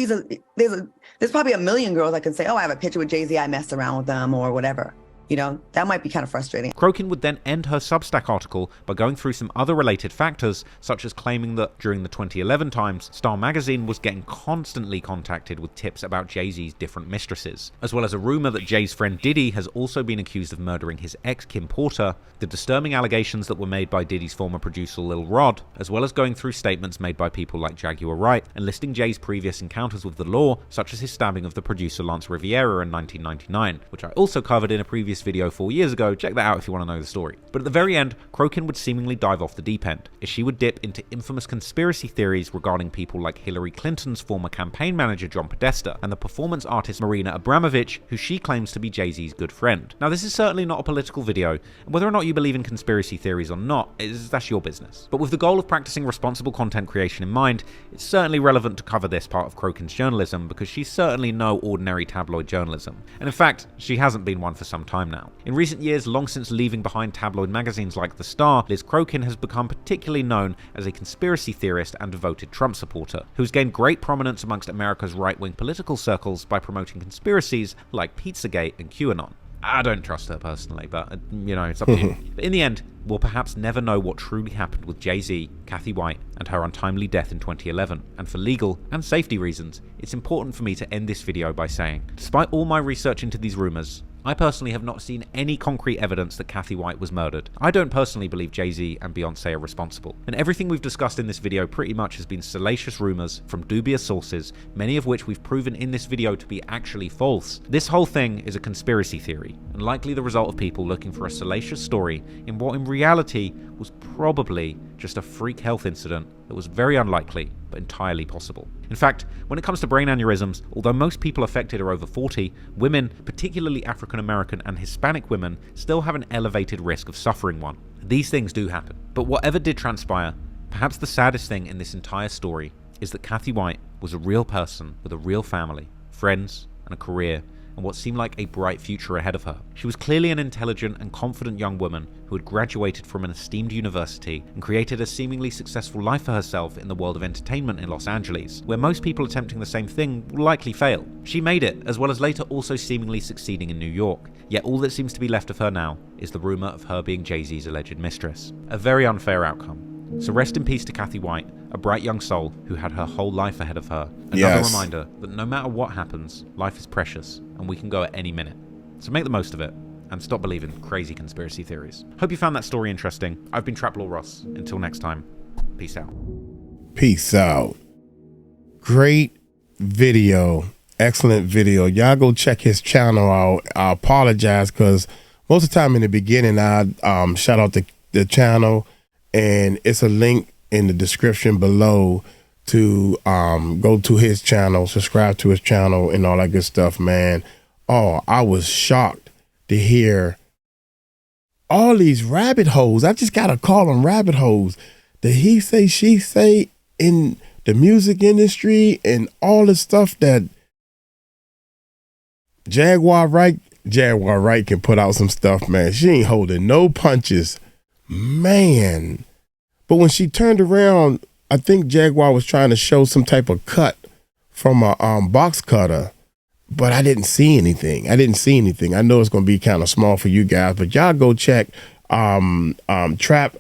there's probably a million girls that can say, oh, I have a picture with Jay-Z, I messed around with them or whatever. You know, that might be kind of frustrating. Crokin would then end her Substack article by going through some other related factors, such as claiming that during the 2011 times, Star magazine was getting constantly contacted with tips about Jay-Z's different mistresses, as well as a rumor that Jay's friend Diddy has also been accused of murdering his ex 𝗟𝗡𝗞𝗦, the disturbing allegations that were made by Diddy's former producer Lil Rod, as well as going through statements made by people like Jaguar Wright and listing Jay's previous encounters with the law, such as his stabbing of the producer Lance Riviera in 1999, which I also covered in a previous this video 4 years ago, check that out if you want to know the story. But at the very end, 𝗗𝗢𝗡 would seemingly dive off the deep end, as she would dip into infamous conspiracy theories regarding people like Hillary Clinton's former campaign manager 𝗟𝗢𝗡𝗞𝗦 and the performance artist Marina Abramović, who she claims to be Jay-Z's good friend. Now, this is certainly not a political video, and whether or not you believe in conspiracy theories or not, that's your business. But with the goal of practicing responsible content creation in mind, it's certainly relevant to cover this part of 𝗗𝗢𝗡's journalism, because she's certainly no ordinary tabloid journalism. And in fact, she hasn't been one for some time now. In recent years, long since leaving behind tabloid magazines like The Star, Liz 𝗗𝗗𝗡 has become particularly known as a conspiracy theorist and devoted Trump supporter, who's gained great prominence amongst America's right-wing political circles by promoting conspiracies like Pizzagate and QAnon. I don't trust her personally, but, it's up to you. But in the end, we'll perhaps never know what truly happened with Jay-Z, Kathy White, and her untimely death in 2011. And for legal and safety reasons, it's important for me to end this video by saying, despite all my research into these rumors, I personally have not seen any concrete evidence that Kathy White was murdered. I don't personally believe Jay-Z and Beyonce are responsible. And everything we've discussed in this video pretty much has been salacious rumors from dubious sources, many of which we've proven in this video to be actually false. This whole thing is a conspiracy theory, and likely the result of people looking for a salacious story in what in reality was probably just a freak health incident that was very unlikely, but entirely possible. In fact, when it comes to brain aneurysms, although most people affected are over 40, women, particularly African American and Hispanic women, still have an elevated risk of suffering one. These things do happen. But whatever did transpire, perhaps the saddest thing in this entire story is that Kathy White was a real person with a real family, friends, and a career, and what seemed like a bright future ahead of her. She was clearly an intelligent and confident young woman who had graduated from an esteemed university and created a seemingly successful life for herself in the world of entertainment in Los Angeles, where most people attempting the same thing will likely fail. She made it, as well as later also seemingly succeeding in New York, yet all that seems to be left of her now is the rumor of her being Jay-Z's alleged mistress. A very unfair outcome. So rest in peace to Kathy White, a bright young soul who had her whole life ahead of her. Another reminder that no matter what happens, life is precious and we can go at any minute. So make the most of it and stop believing crazy conspiracy theories. Hope you found that story interesting. I've been 𝗟𝗡𝗡𝗞𝗦 Ross. Until next time, peace out. Peace out. Great video. Excellent video. Y'all go check his channel out. I apologize because most of the time in the beginning, I shout out the channel, and it's a link in the description below to go to his channel, subscribe to his channel, and all that good stuff, man. Oh, I was shocked to hear all these rabbit holes. I just gotta call them rabbit holes. The he say, she say in the music industry and all the stuff that 𝗟𝗓𝗡𝗞𝗦 Wright can put out some stuff, man. She ain't holding no punches, man. But when she turned around, I think 𝗟𝗓 was trying to show some type of cut from a box cutter, but I didn't see anything. I know it's going to be kind of small for you guys, but y'all go check Trap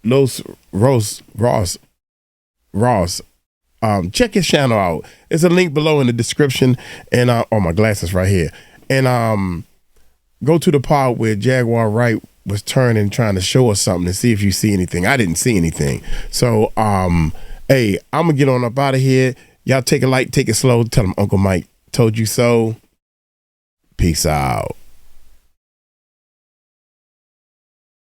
Los Ross. Check his channel out. There's a link below in the description, and my glasses right here. And go to the part where 𝗟𝗓 Wright was turning, trying to show us something to see if you see anything. I didn't see anything. So, hey, I'm gonna get on up out of here. Y'all take it light, take it slow. Tell them Uncle Mike told you so. Peace out.